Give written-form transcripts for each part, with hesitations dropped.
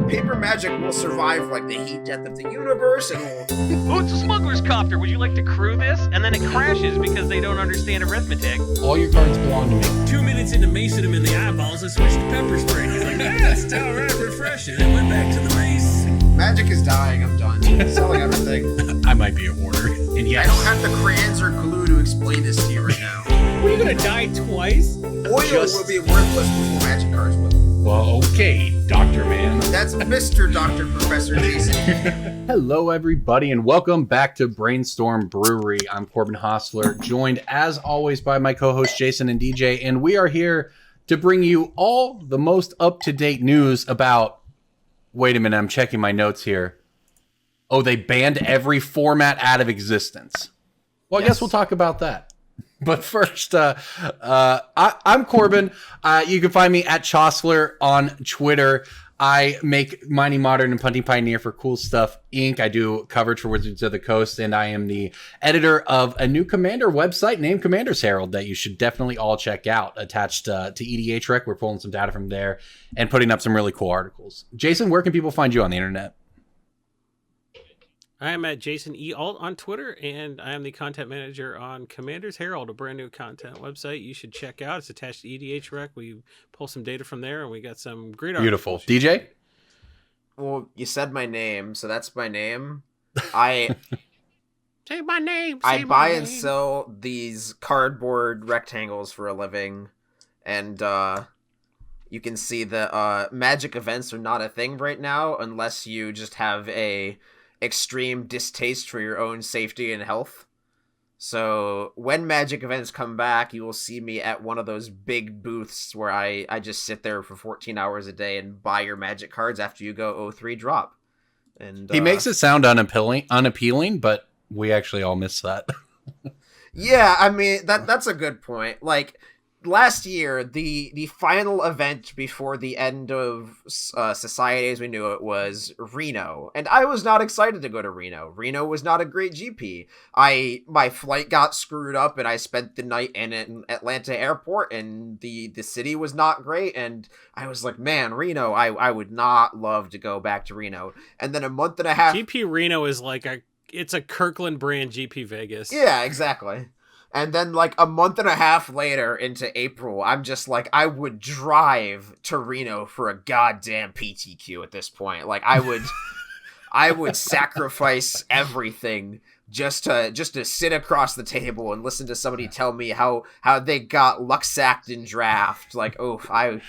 paper magic will survive like the heat death of the universe, and will... Oh, it's a smuggler's copter. Would you like to crew this? And then it crashes because they don't understand arithmetic. All your cards belong to me. 2 minutes into macing him in the eyeballs, I switched to pepper spray. He's like, that's all right, refreshing. And went back to the mace. Magic is dying. I'm done. Selling everything. I might be a hoarder. And yes, I don't have the crayons or glue to explain this to you right now. What, are you gonna die twice? Oil will be worthless before magic cards will. Well, okay, Dr. Man. That's Mr. Dr. Professor Jason. Hello, everybody, and welcome back to Brainstorm Brewery. I'm Corbin Hostler, joined as always by my co-hosts Jason and DJ, and we are here to bring you all the most up-to-date news about... Wait a minute, I'm checking my notes here. Oh, they banned every format out of existence. Well, I guess we'll talk about that. But first, I'm Corbin. You can find me at Chosler on Twitter. I make Mining Modern and Punting Pioneer for Cool Stuff Inc. I do coverage for Wizards of the Coast, and I am the editor of a new Commander website named Commander's Herald that you should definitely all check out. Attached to EDH Rec, we're pulling some data from there and putting up some really cool articles. Jason, where can people find you on the internet? I am at Jason E. Alt on Twitter, and I am the content manager on Commander's Herald, a brand new content website you should check out. It's attached to EDH Rec. We pull some data from there, and we got some great Beautiful. articles. DJ? Well, you said my name, so that's my name. I Say my name. I buy and sell these cardboard rectangles for a living, and you can see that magic events are not a thing right now unless you just have a extreme distaste for your own safety and health. So when magic events come back, you will see me at one of those big booths where I just sit there for 14 hours a day and buy your magic cards after you go 0-3 drop. And He makes it sound unappealing, but we actually all miss that. Yeah, I mean, that's a good point. Like, last year, the final event before the end of Society as we knew it was Reno, and I was not excited to go to Reno. Reno was not a great GP. My flight got screwed up, and I spent the night in Atlanta airport, and the city was not great, and I was like, man, Reno, I would not love to go back to Reno. And then a month and a half... GP Reno is like it's a Kirkland brand GP Vegas. Yeah, exactly. And then, like, a month and a half later into April, I'm just like, I would drive to Reno for a goddamn PTQ at this point. Like, I would sacrifice everything just to sit across the table and listen to somebody tell me how they got luck-sacked in draft. Like, the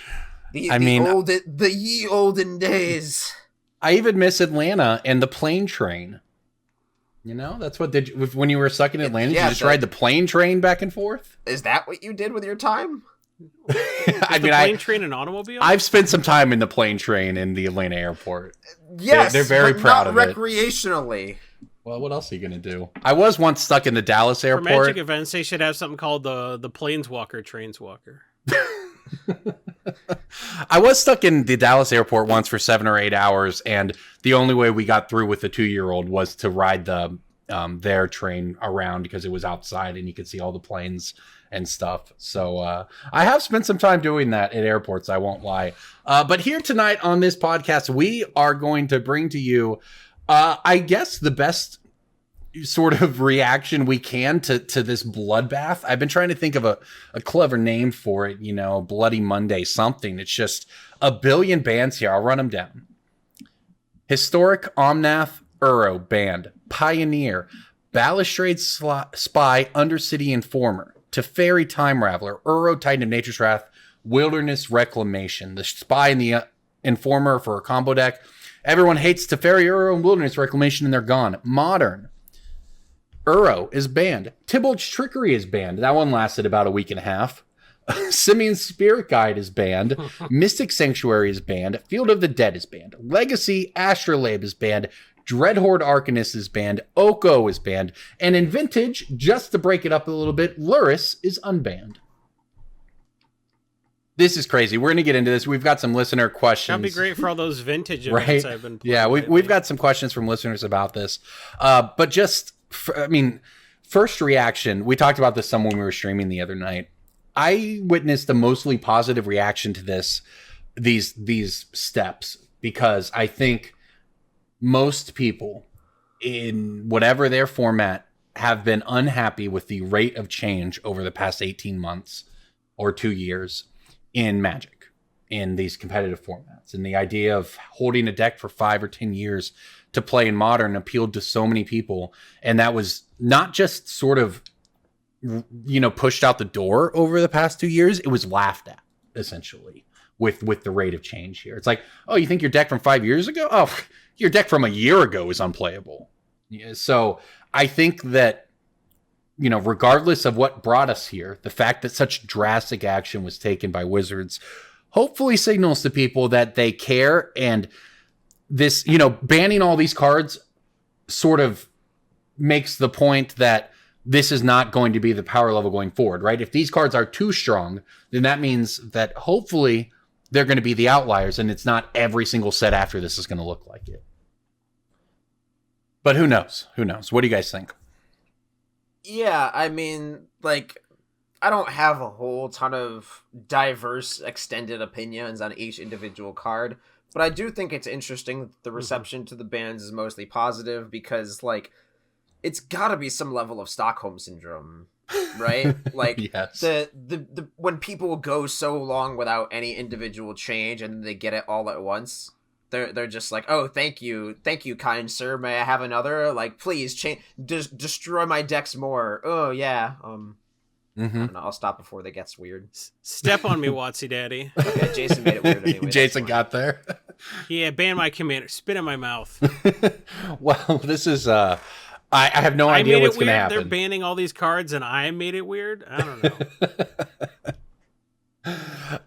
ye olden days. I even miss Atlanta and the plane train. You know, that's what when you were stuck in Atlanta, you just ride the plane train back and forth? Is that what you did with your time? Plane train and automobile? I've spent some time in the plane train in the Atlanta airport. Yes, they're very proud of it. Recreationally. Well, what else are you going to do? I was once stuck in the Dallas airport. For magic events, they should have something called the Planeswalker Trainswalker. I was stuck in the Dallas airport once for 7 or 8 hours, and the only way we got through with the 2-year-old was to ride their train around because it was outside and you could see all the planes and stuff. So I have spent some time doing that at airports, I won't lie. But here tonight on this podcast, we are going to bring to you, I guess, the best sort of reaction we can to this bloodbath. I've been trying to think of a clever name for it, you know, Bloody Monday, something. It's just a billion bands here. I'll run them down. Historic Omnath Uro Band, Pioneer, Balustrade Spy, Undercity Informer, Teferi Time Raveler, Uro Titan of Nature's Wrath, Wilderness Reclamation, the Spy and the Informer for a combo deck. Everyone hates Teferi, Uro, and Wilderness Reclamation, and they're gone. Modern Uro is banned. Tybalt's Trickery is banned. That one lasted about a week and a half. Simeon's Spirit Guide is banned. Mystic Sanctuary is banned. Field of the Dead is banned. Legacy Astrolabe is banned. Dreadhorde Arcanist is banned. Oko is banned. And in Vintage, just to break it up a little bit, Luris is unbanned. This is crazy. We're going to get into this. We've got some listener questions. That'd be great for all those vintage events I've been playing. Yeah, we've got some questions from listeners about this. But just... first reaction, we talked about this some when we were streaming the other night. I witnessed a mostly positive reaction to these steps because I think most people in whatever their format have been unhappy with the rate of change over the past 18 months or 2 years in Magic, in these competitive formats. And the idea of holding a deck for 5 or 10 years to play in Modern appealed to so many people. And that was not just sort of, pushed out the door over the past 2 years. It was laughed at, essentially, with the rate of change here. It's like, oh, you think your deck from 5 years ago? Oh, your deck from a year ago is unplayable. Yeah, so I think that, regardless of what brought us here, the fact that such drastic action was taken by Wizards hopefully signals to people that they care. And this, banning all these cards sort of makes the point that this is not going to be the power level going forward, right? If these cards are too strong, then that means that hopefully they're going to be the outliers, and it's not every single set after this is going to look like it. But who knows? Who knows? What do you guys think? Yeah, I mean, I don't have a whole ton of diverse, extended opinions on each individual card, but I do think it's interesting that the reception to the bans is mostly positive, because, it's gotta be some level of Stockholm syndrome, right? Yes. the when people go so long without any individual change and they get it all at once, they're just like, oh, thank you, kind sir, may I have another? Please change, destroy my decks more. Oh yeah. I don't know, I'll stop before that gets weird. Step on me, Watsy Daddy. Okay, Jason made it weird anyway. Jason got there. Yeah, ban my commander. Spit in my mouth. Well, this is I have no idea what's going to happen. They're banning all these cards, and I made it weird. I don't know.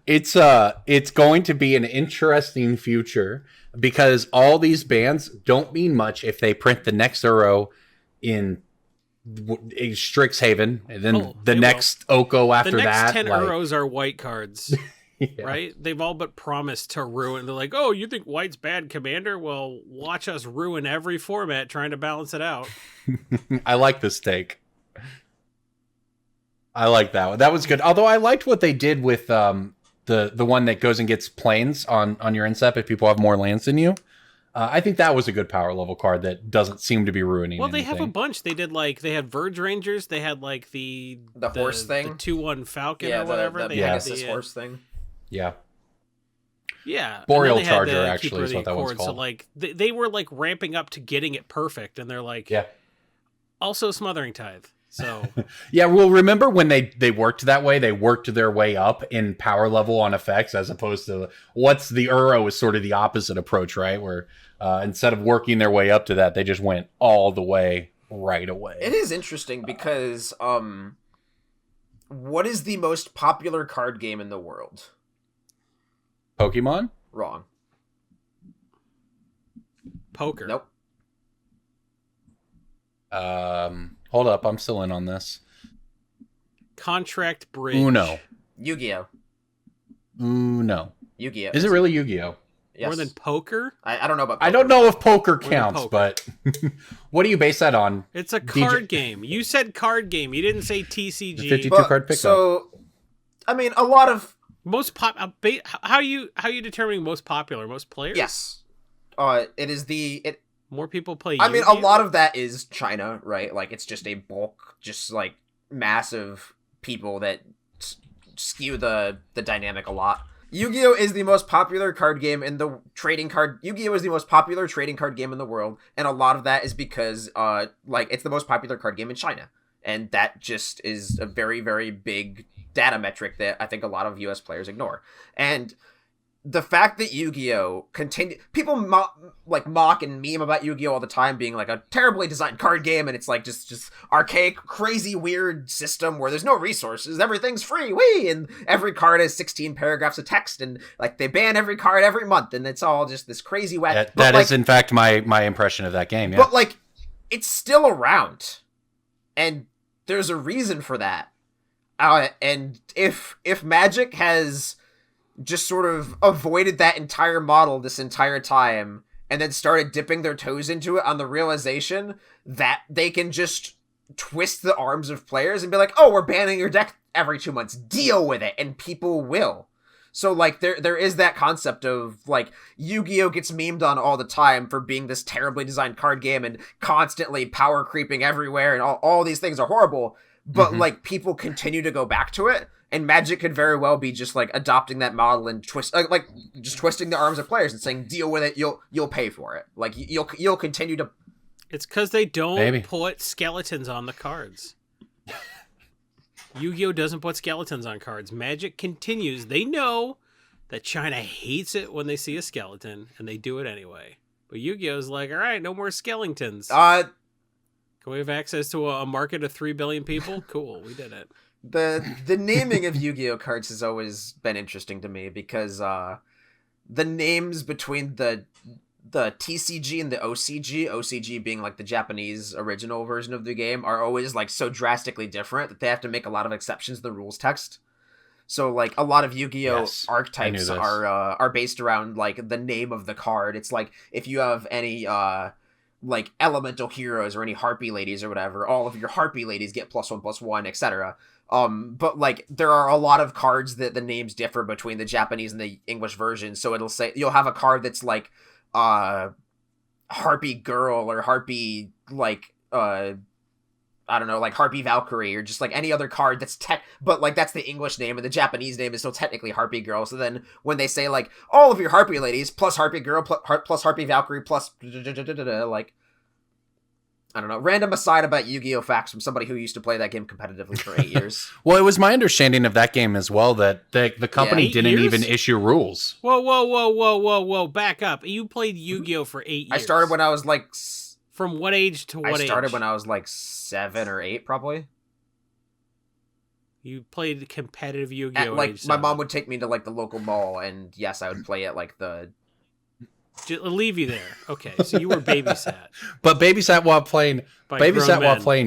It's going to be an interesting future, because all these bans don't mean much if they print the next Uro in Strixhaven, and then the next Oko after that. The next 10 Uros are white cards. Yeah. Right? They've all but promised to ruin. They're like, oh, you think white's bad, Commander? Well, watch us ruin every format trying to balance it out. I like this take. I like that one. That was good. Although I liked what they did with the one that goes and gets planes on your instep if people have more lands than you. I think that was a good power level card that doesn't seem to be ruining anything. They have a bunch. They did they had Verge Rangers. They had the horse thing, the 2/1 Falcon or The whatever. Pegasus horse thing. Yeah. Yeah. Boreal Charger actually is what that one's called. So they were ramping up to getting it perfect, and they're also Smothering Tithe. So yeah, well, remember when they worked that way? They worked their way up in power level on effects, as opposed to what's the Uro is sort of the opposite approach, right? Where instead of working their way up to that, they just went all the way right away. It is interesting because what is the most popular card game in the world? Pokemon? Wrong. Poker. Nope. Hold up, I'm still in on this. Contract Bridge. Uno. Yu-Gi-Oh. Uno. Yu-Gi-Oh. Is it really Yu-Gi-Oh? Yes. More than poker? I don't know about poker. I don't know if poker counts, but what do you base that on? It's a card game. You said card game. You didn't say TCG. The 52 card pickup. So, I mean, a lot of how you determining most popular, most players? Yes. It is more people play. I mean, a lot of that is China, right? It's just a bulk, just massive people that skew the dynamic a lot. Yu-Gi-Oh is the most popular card game in the Yu-Gi-Oh is the most popular trading card game in the world, and a lot of that is because it's the most popular card game in China, and that just is a very, very big data metric that I think a lot of US players ignore. And the fact that Yu-Gi-Oh people mock and meme about Yu-Gi-Oh all the time being a terribly designed card game, and it's just archaic, crazy, weird system where there's no resources, everything's free, and every card has 16 paragraphs of text, and they ban every card every month, and it's all just this crazy whack. That is in fact my impression of that game. Yeah. But it's still around, and there's a reason for that. And if Magic has just sort of avoided that entire model this entire time and then started dipping their toes into it on the realization that they can just twist the arms of players and be like, oh, we're banning your deck every 2 months, deal with it, and people will. So like there is that concept of like Yu-Gi-Oh gets memed on all the time for being this terribly designed card game and constantly power creeping everywhere, and all these things are horrible, but like people continue to go back to it, and Magic could very well be just like adopting that model and just twisting the arms of players and saying, deal with it, you'll pay for it. Like you'll continue to. It's because they don't Maybe. put skeletons on the cards. Yu-Gi-Oh doesn't put skeletons on cards. Magic continues. They know that China hates it when they see a skeleton, and they do it anyway. But Yu-Gi-Oh's like, all right, no more skeletons. Can we have access to a market of 3 billion people? Cool, we did it. The naming of Yu-Gi-Oh cards has always been interesting to me because the names between the TCG and the OCG being like the Japanese original version of the game, are always like so drastically different that they have to make a lot of exceptions in the rules text. So like a lot of Yu-Gi-Oh archetypes are based around like the name of the card. It's like if you have any like elemental heroes or any harpy ladies or whatever, all of your harpy ladies get +1/+1, etc. But like there are a lot of cards that the names differ between the Japanese and the English version. So it'll say you'll have a card that's like Harpy Girl or Harpy like I don't know, like Harpy Valkyrie or just like any other card that's but like that's the English name and the Japanese name is still technically Harpy Girl. So then when they say like all of your Harpy ladies plus Harpy Girl plus Harpy Valkyrie plus like I don't know, random aside about Yu-Gi-Oh facts from somebody who used to play that game competitively for 8 years. Well, it was my understanding of that game as well that the company didn't years? even issue rules. Whoa, back up. You played Yu-Gi-Oh for 8 years. I started when I was like... From what age to what age? I started when I was like 7 or 8, probably. You played competitive Yu-Gi-Oh like age my 7. mom would take me to like the local mall, and yes, I would play at like the... Just leave you there. Okay, so you were babysat. But babysat while playing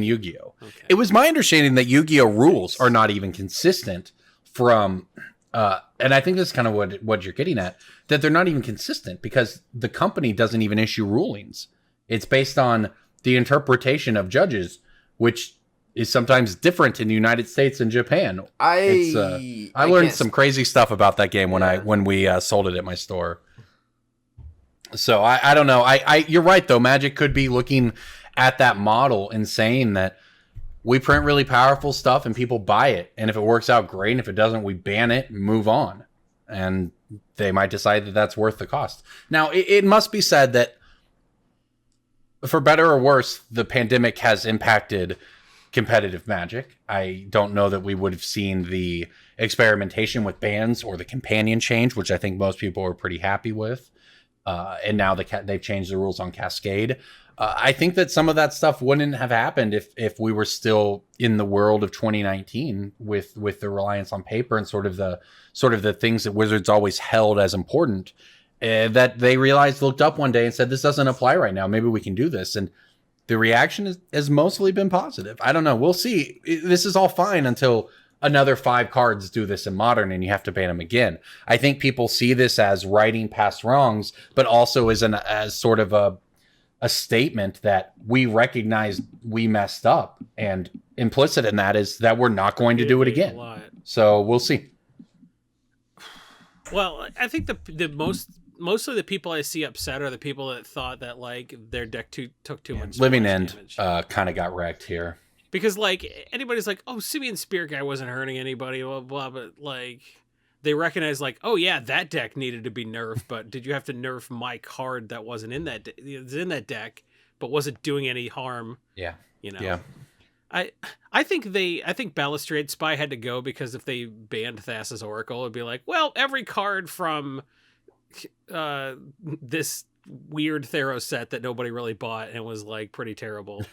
Yu-Gi-Oh. Okay. It was my understanding that Yu-Gi-Oh rules are not even consistent from and I think that's kind of what you're getting at, that they're not even consistent because the company doesn't even issue rulings. It's based on the interpretation of judges, which is sometimes different in the United States and Japan. I learned some crazy stuff about that game when we sold it at my store. So I don't know. You're right though. Magic could be looking at that model and saying that we print really powerful stuff and people buy it. And if it works out, great. And if it doesn't, we ban it and move on. And they might decide that that's worth the cost. Now, it must be said that for better or worse, the pandemic has impacted competitive Magic. I don't know that we would have seen the experimentation with bans or the companion change, which I think most people are pretty happy with. And now they've changed the rules on Cascade. I think that some of that stuff wouldn't have happened if we were still in the world of 2019 with the reliance on paper and sort of the things that Wizards always held as important. That they looked up one day and said, this doesn't apply right now. Maybe we can do this. And the reaction has mostly been positive. I don't know. We'll see. This is all fine until another 5 cards do this in Modern and you have to ban them again. I think people see this as righting past wrongs, but also as sort of a statement that we recognize we messed up. And implicit in that is that we're not going to do it again. So we'll see. Well, I think mostly the people I see upset are the people that thought that like their deck took too much Living End kind of got wrecked here. Because like anybody's like, oh, Simeon Spear guy wasn't hurting anybody, blah blah, but like they recognize like, oh yeah, that deck needed to be nerfed, but did you have to nerf my card that wasn't in that it's in that deck, but wasn't doing any harm? Yeah, you know. Yeah. I think Balustrade Spy had to go because if they banned Thassa's Oracle, it'd be like, well, every card from this weird Theros set that nobody really bought and was like pretty terrible.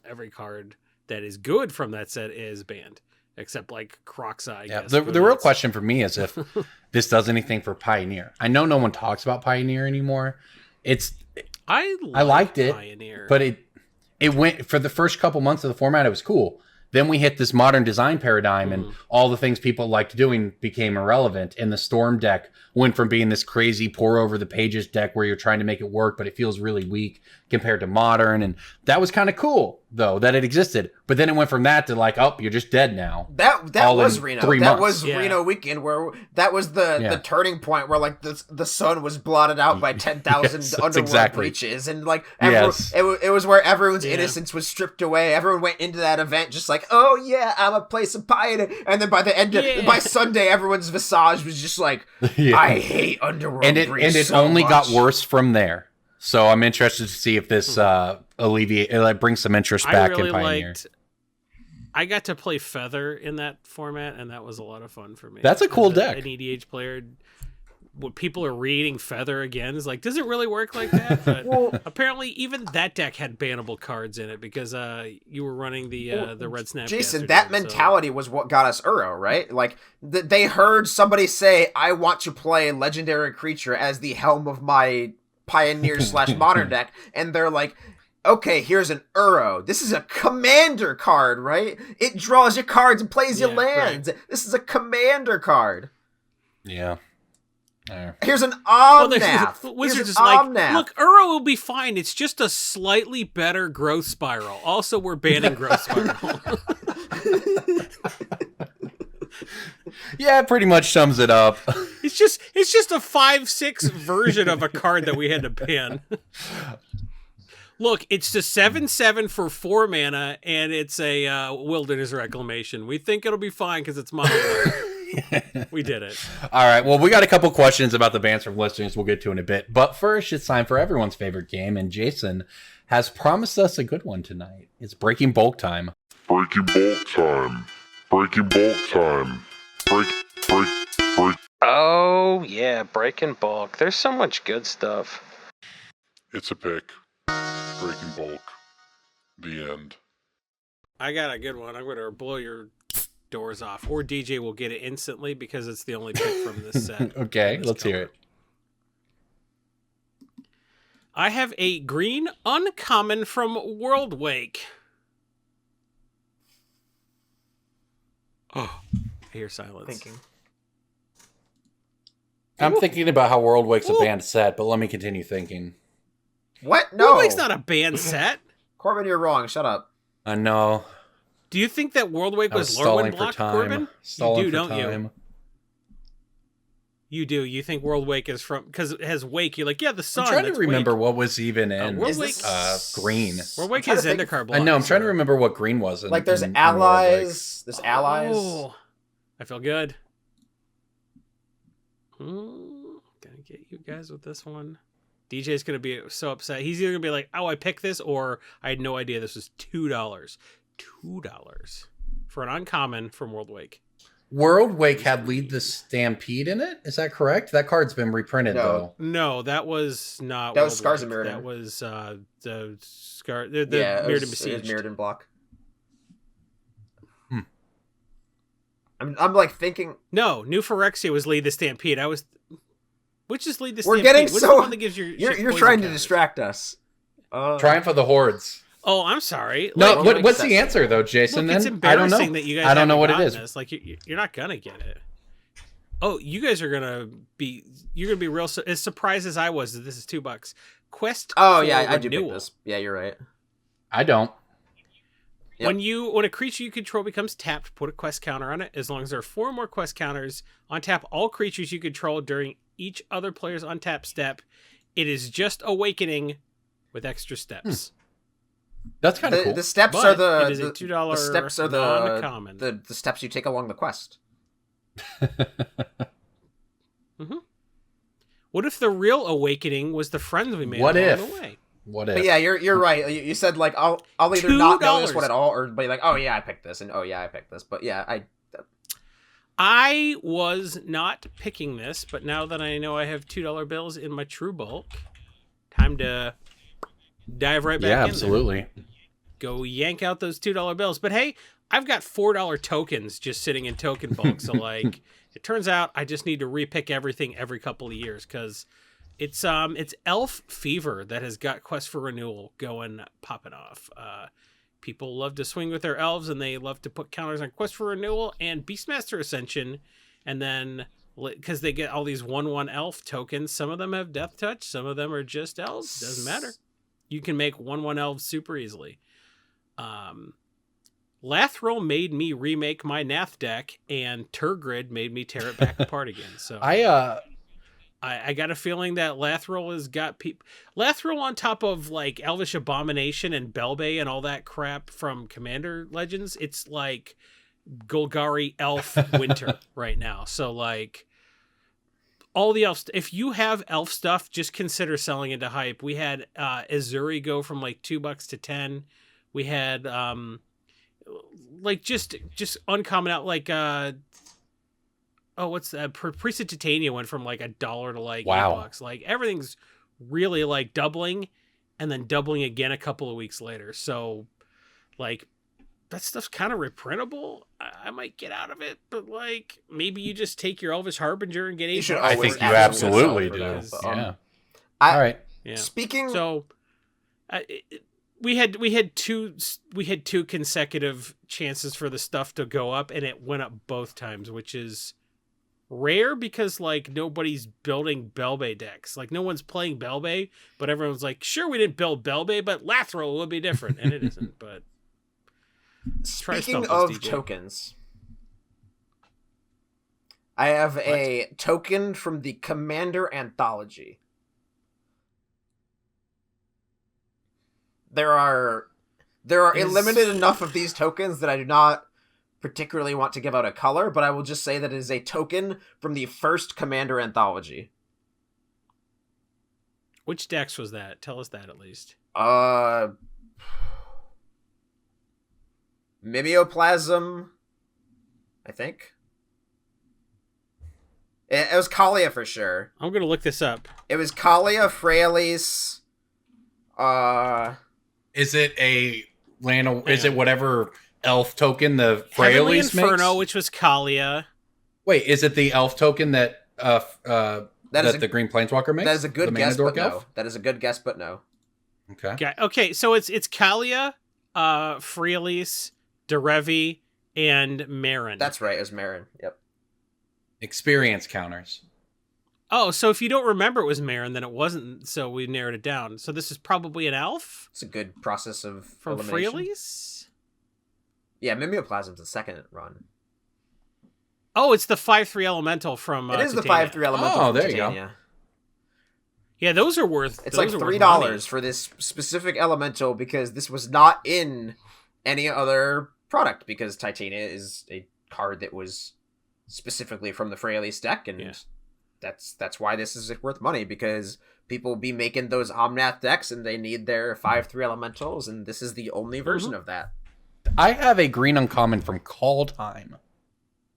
Every card that is good from that set is banned, except like Croxa, I guess. The real question for me is if this does anything for Pioneer. I know no one talks about Pioneer anymore. I liked it, Pioneer. But it went for the first couple months of the format. It was cool. Then we hit this modern design paradigm and all the things people liked doing became irrelevant. And the Storm deck went from being this crazy pour over the pages deck where you're trying to make it work, but it feels really weak. compared to modern, and that was kind of cool though that it existed. But then it went from that to like, oh, you're just dead now. That was Reno. 3 that months. was Reno weekend, where that was the turning point where like the sun was blotted out by 10,000 underworld breaches, and like it was where everyone's innocence was stripped away. Everyone went into that event just like, oh yeah, I'm a place of piety, and then by the end by Sunday, everyone's visage was just like, I hate underworld breach and it so only much. got worse from there. So I'm interested to see if this brings some interest back in Pioneer. I got to play Feather in that format, and that was a lot of fun for me. That's a cool deck. An EDH player, what people are reading Feather again is like, does it really work like that? But apparently, even that deck had bannable cards in it because you were running the Red Snap. Jason, that mentality was what got us Uro, right? Like they heard somebody say, "I want to play legendary creature as the helm of my Pioneer / Modern deck," and they're like, okay, here's an Uro. This is a commander card, right? It draws your cards and plays your lands. Right. This is a commander card. Yeah. Here's an Omnath. Wizards is like, look, Uro will be fine. It's just a slightly better growth spiral. Also, we're banning growth spiral. Yeah, it pretty much sums it up. It's just a 5/6 version of a card that we had to ban. Look, it's the 7/7 for 4 mana, and it's a Wilderness Reclamation. We think it'll be fine because it's mono. We did it. All right. Well, we got a couple questions about the bans from listeners we'll get to in a bit. But first, it's time for everyone's favorite game, and Jason has promised us a good one tonight. It's Breaking Bulk time. Breaking Bulk time. Breaking Bulk time. Break. Oh, yeah, Breaking Bulk. There's so much good stuff. It's a pick. Breaking Bulk. The end. I got a good one. I'm going to blow your doors off. Or DJ will get it instantly because it's the only pick from this set. Okay, let's hear it. I have a green uncommon from World Wake. Oh, I hear silence. I'm thinking about how World Wake's a banned set, but let me continue thinking. What? No. World Wake's not a banned set. Corbin, you're wrong. Shut up. I know. Do you think that World Wake was Lorwyn blocked, Corbin? Stalling you do, for don't time. You do. You think World Wake is from... Because it has Wake. You're like, yeah, the sun. I'm trying to remember what was even in World Wake, green. World Wake has Zendikar block. I know. I'm trying to remember what green was. Like, there's allies. There's allies. Oh, I feel good. Gonna get you guys with this one. DJ's gonna be so upset. He's either gonna be like, "Oh, I picked this," or "I had no idea this was $2." $2 for an uncommon from World Wake. World Wake had Lead the Stampede in it. Is that correct? That card's been reprinted though. No, that was not. That was Scars of Mirrodin. That was the Scar. The Mirrodin Besieged. Mirrodin block. I'm like thinking. No, New Phyrexia was Lead the Stampede. Which is Lead the We're Stampede? getting Which so. one that gives you're trying to distract us. Triumph of the Hordes. Oh, I'm sorry. No, what's the answer though, Jason? Look, it's then I don't know. That you guys I don't know what it is. This. Like you're not gonna get it. Oh, you guys are gonna be. You're gonna be real as surprised as I was that this is $2. Quest. Oh yeah, I do pick this. Yeah, you're right. I don't. Yep. When a creature you control becomes tapped, put a quest counter on it. As long as there are 4 more quest counters, untap all creatures you control during each other player's untap step. It is just awakening with extra steps. That's kind of cool. The steps are it is a $2 the steps are non-common. the steps you take along the quest. Mm-hmm. What if the real awakening was the friends we made along the way? What if? But yeah, you're right. You said like I'll either not know this one at all, or be like, oh yeah, I picked this, and oh yeah, I picked this. But yeah, I was not picking this, but now that I know I have $2 bills in my True Bulk, time to dive right back in. Yeah, absolutely. Go yank out those $2 bills. But hey, I've got $4 tokens just sitting in token bulk. So like, it turns out I just need to repick everything every couple of years because it's Elf Fever that has got Quest for Renewal popping off. People love to swing with their elves, and they love to put counters on Quest for Renewal and Beastmaster Ascension, and then because they get all these 1/1 elf tokens, some of them have Death Touch, some of them are just elves. Doesn't matter. You can make 1/1 elves super easily. Lathril made me remake my Nath deck, and Turgrid made me tear it back apart again. So I got a feeling that Lathril has got people. Lathril on top of like Elvish Abomination and Belbay and all that crap from Commander Legends. It's like Golgari Elf Winter right now. So like all the elf. If you have elf stuff, just consider selling into hype. We had Azuri go from like $2 to 10. We had like just uncommon out like what's that? Priest of Titania went from like $1 to like $8. Like everything's really like doubling and then doubling again a couple of weeks later. So like that stuff's kind of reprintable. I might get out of it, but like maybe you just take your Elvish Harbinger and get $8. I think you absolutely do. Yeah. All right. Yeah. Speaking, so we had two consecutive chances for the stuff to go up, and it went up both times, which is rare because like nobody's building Belbay decks. Like no one's playing Belbay, but everyone's like, sure, we didn't build Belbay, but Lathril will be different, and it isn't. But speaking of tokens, I have a token from the Commander Anthology. There are a limited enough of these tokens that I do not particularly want to give out a color, but I will just say that it is a token from the first Commander Anthology. Which decks was that? Tell us that at least. Mimeoplasm, I think. It was Kalia for sure. I'm gonna look this up. It was Kalia, Fraelis. Is it a land? Is it whatever elf token the Heavenly Fraelis Inferno, makes? which was Kalia. Wait, is it the elf token that the Green Planeswalker makes? That is a good guess, but no. Elf? That is a good guess, but no. Okay, so it's Kalia, Fraelis, Derevi, and Marin. That's right, it was Marin. Yep. Experience counters. Oh, so if you don't remember it was Marin, then it wasn't, so we narrowed it down. So this is probably an elf? It's a good process of from elimination. Fraelis? Yeah, Mimeoplasm's the second run. Oh, it's the 5/3 elemental from It is Titania. the 5/3 elemental Oh, from there you Titania. go. Yeah, those are worth. It's like $3 for this specific elemental because this was not in any other product because Titania is a card that was specifically from the Fraelis deck, and that's why this is worth money because people be making those Omnath decks and they need their 5/3 elementals, and this is the only version of that. I have a green uncommon from Call Time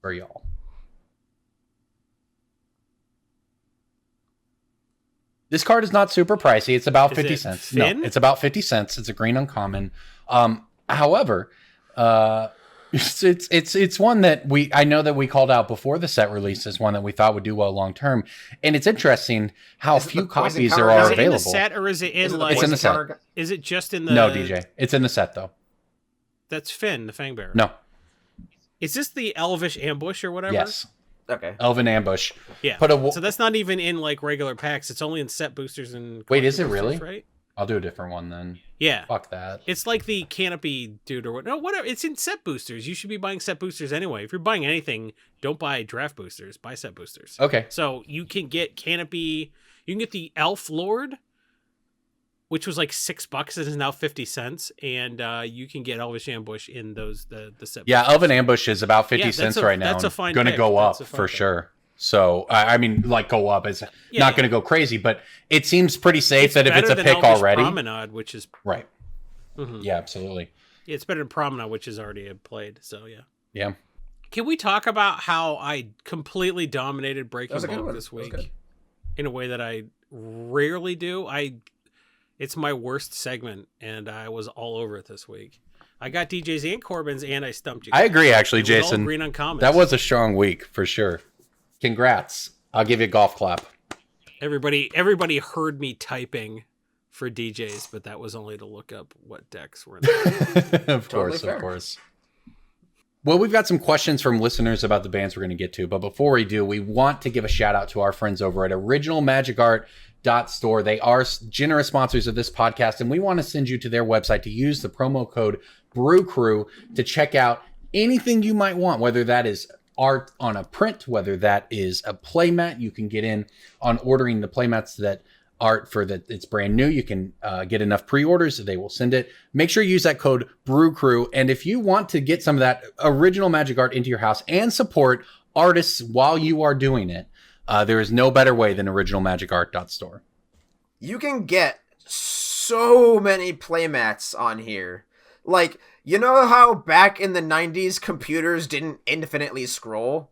for y'all. This card is not super pricey. It's about 50 cents. Finn? No, it's about 50 cents. It's a green uncommon. However, it's one that I know that we called out before the set release as one that we thought would do well long term. And it's interesting how few copies there are available. Is it in the set or is it in like? It's in the set. Is it just in the? No, DJ. It's in the set though. That's Finn, the Fangbearer. No. Is this the Elvish Ambush or whatever? Yes. Okay. Elven Ambush. Yeah. So that's not even in like regular packs. It's only in set boosters and. Wait, is it really? Right. I'll do a different one then. Yeah. Fuck that. It's like the Canopy dude or what? No, whatever. It's in set boosters. You should be buying set boosters anyway. If you're buying anything, don't buy draft boosters. Buy set boosters. Okay. So you can get Canopy. You can get the Elf Lord, which was like $6. It is now 50 cents, and you can get Elvish Ambush in those the set. Yeah, boosters. Elven Ambush is about 50 cents right now. That's a fine. Going to go up pick. for sure. So I mean, like go up. It's not going to go crazy, but it seems pretty safe that if it's a pick Elvish already. Promenade, which is right. Mm-hmm. Yeah, absolutely. Yeah, it's better than Promenade, which is already played. So yeah. Yeah. Can we talk about how I completely dominated Breaking Bulk this week in a way that I rarely do? It's my worst segment, and I was all over it this week. I got DJs and Corbin's, and I stumped you guys. I agree, actually, Jason. Green uncommons. That was a strong week for sure. Congrats. I'll give you a golf clap. Everybody heard me typing for DJs, but that was only to look up what decks were in there. Of course. Well, we've got some questions from listeners about the bands we're going to get to, but before we do, we want to give a shout out to our friends over at originalmagicart.com. Store. They are generous sponsors of this podcast, and we want to send you to their website to use the promo code BrewCrew to check out anything you might want, whether that is art on a print, whether that is a playmat. You can get in on ordering the playmats that art for that it's brand new. You can get enough pre-orders, they will send it. Make sure you use that code BrewCrew. And if you want to get some of that original Magic art into your house and support artists while you are doing it, there is no better way than originalmagicart.store. You can get so many playmats on here. Like, you know how back in the 90s computers didn't infinitely scroll?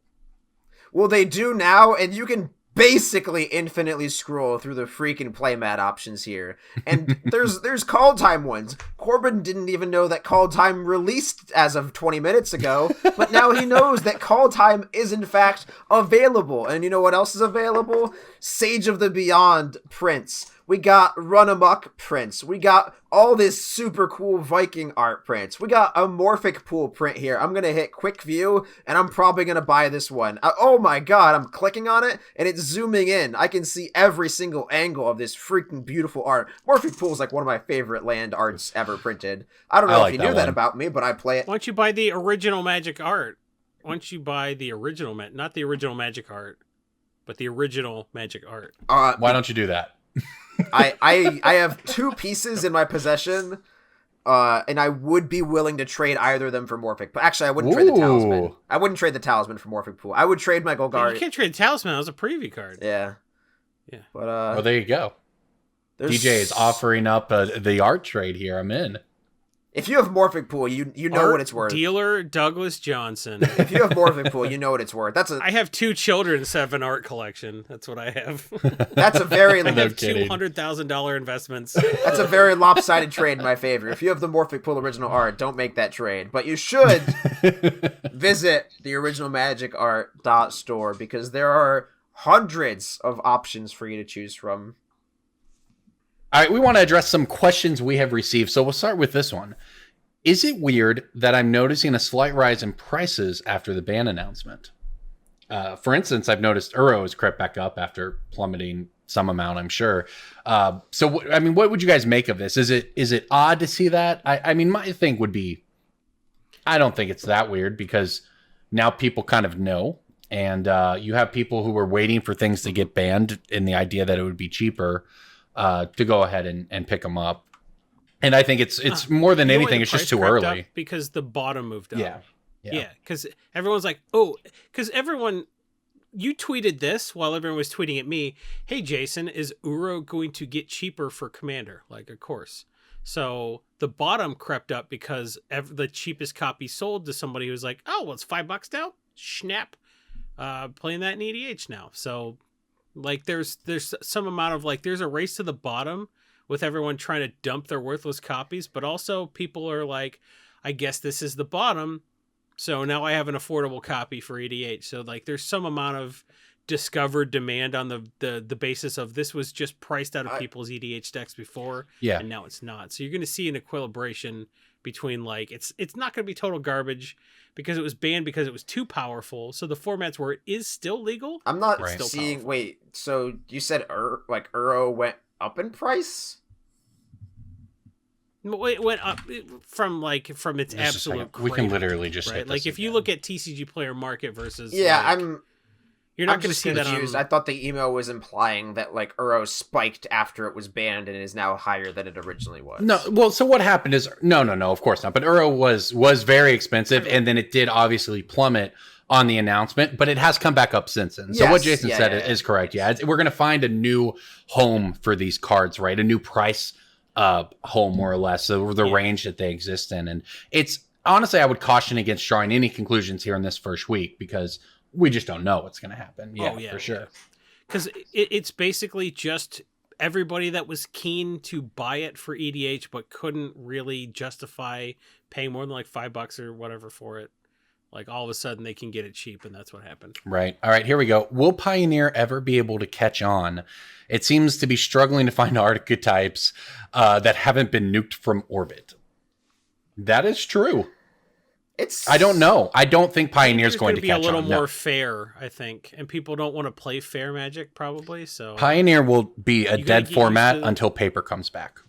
Well, they do now, and you can basically infinitely scroll through the freaking playmat options here. And there's call time ones. Corbin didn't even know that call time released as of 20 minutes ago, but now he knows that call time is in fact available. And you know what else is available? Sage of the Beyond prints. We got Run Amok prints. We got all this super cool Viking art prints. We got a Morphic Pool print here. I'm going to hit quick view, and I'm probably going to buy this one. Oh my god, I'm clicking on it, and it's zooming in. I can see every single angle of this freaking beautiful art. Morphic Pool is like one of my favorite land arts ever printed. I don't know if you knew that about me, but I play it. Why don't you buy the original Magic art? Why don't you buy the original, not the original Magic art, but the original Magic art? Why don't you do that? I have 2 pieces in my possession, and I would be willing to trade either of them for Morphic. But actually, I wouldn't trade the Talisman. I wouldn't trade the Talisman for Morphic Pool. I would trade my Golgari. You can't trade the Talisman. That was a preview card. Yeah. But well, there you go. DJ is offering up the art trade here. I'm in. If you have Morphic Pool, you know art what it's worth. Dealer Douglas Johnson. If you have Morphic Pool, you know what it's worth. I have 2 children that have an art collection. That's what I have. That's a very I have $200,000 investments. That's a very lopsided trade in my favor. If you have the Morphic Pool original art, don't make that trade. But you should visit the originalmagicart.store because there are hundreds of options for you to choose from. All right, we want to address some questions we have received, so we'll start with this one. Is it weird that I'm noticing a slight rise in prices after the ban announcement? For instance, I've noticed Uro has crept back up after plummeting some amount, I'm sure. So, I mean, what would you guys make of this? Is it odd to see that? I mean, my thing would be, I don't think it's that weird because now people kind of know, and you have people who were waiting for things to get banned in the idea that it would be cheaper to go ahead and pick them up. And I think it's more than anything, it's just too early. Because the bottom moved up. Yeah. Because everyone's like, because everyone, you tweeted this while everyone was tweeting at me, hey, Jason, is Uro going to get cheaper for Commander? Like, of course. So the bottom crept up because the cheapest copy sold to somebody who was like, oh, well, it's $5 now? Snap. Playing that in EDH now. So... like there's some amount of like there's a race to the bottom with everyone trying to dump their worthless copies, but also people are like, I guess this is the bottom, so now I have an affordable copy for EDH. So like there's some amount of discovered demand on the basis of this was just priced out of people's EDH decks before, and now it's not. So you're going to see an equilibration between like it's not going to be total garbage because it was banned because it was too powerful. So the formats where it is still legal, I'm not seeing. Powerful. Wait, so you said Uro went up in price? It went up from its absolute. We can literally just right. Like if you look at TCG Player Market versus you're I'm not going to see confused. that. I thought the email was implying that like Uro spiked after it was banned and is now higher than it originally was. No, well, so what happened is no, of course not. But Uro was very expensive, and then it did obviously plummet on the announcement, but it has come back up since then. So what Jason said is correct. Yeah, we're going to find a new home for these cards, right? A new price home, more or less, so the range that they exist in, and it's honestly, I would caution against drawing any conclusions here in this first week because we just don't know what's going to happen. For sure. Because it's basically just everybody that was keen to buy it for EDH but couldn't really justify paying more than like $5 or whatever for it. Like all of a sudden they can get it cheap, and that's what happened. Right. All right, here we go. Will Pioneer ever be able to catch on? It seems to be struggling to find archetypes that haven't been nuked from orbit. That is true. I don't know. I don't think Pioneer's going to be catch a little on. more fair, I think, and people don't want to play fair Magic probably. So Pioneer will be a dead format to... until paper comes back.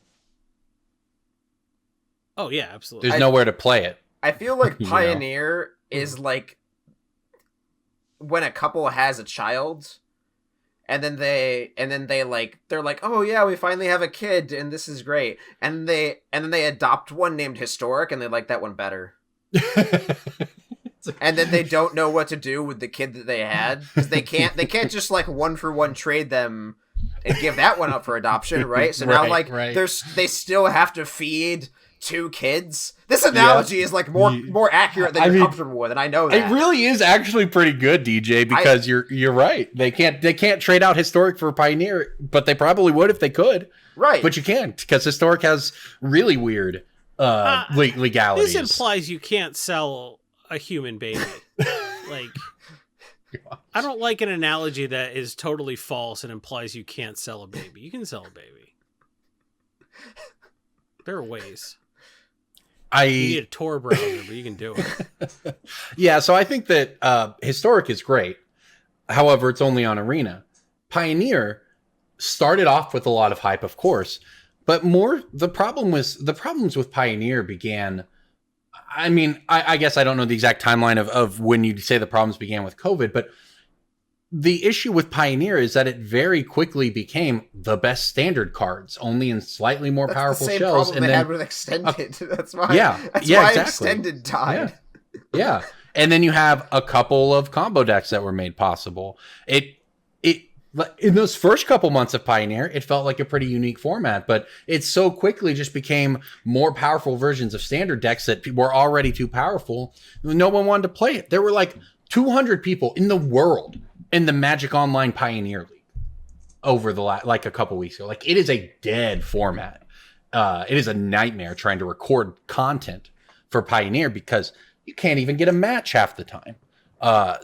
Oh yeah, absolutely. There's nowhere to play it. I feel like Pioneer is like when a couple has a child, and then they're like, oh yeah, we finally have a kid, and this is great, and then they adopt one named Historic, and they like that one better. And then they don't know what to do with the kid that they had, because they can't just like 1-for-1 trade them and give that one up for adoption, right? So now they still have to feed 2 kids. This analogy is like more accurate than you're comfortable with, and I know that. It really is actually pretty good, DJ, because you're right. They can't trade out Historic for Pioneer, but they probably would if they could. Right. But you can't, because Historic has really weird legalities. This implies you can't sell a human baby. Like, I don't like an analogy that is totally false and implies you can't sell a baby. You can sell a baby. There are ways. You need a Tor browser, but you can do it. Yeah, so I think that Historic is great. However, it's only on Arena. Pioneer started off with a lot of hype, of course, but the problems with Pioneer began. I mean, I guess I don't know the exact timeline of when you say the problems began with COVID, but the issue with Pioneer is that it very quickly became the best standard cards, only in slightly more powerful shells. That's the same problem they had with Extended. That's why. That's why exactly. Extended died. Yeah. And then you have a couple of combo decks that were made possible. In those first couple months of Pioneer, it felt like a pretty unique format, but it so quickly just became more powerful versions of standard decks that were already too powerful. No one wanted to play it. There were like 200 people in the world in the Magic Online Pioneer League over a couple weeks ago. Like, it is a dead format. It is a nightmare trying to record content for Pioneer because you can't even get a match half the time.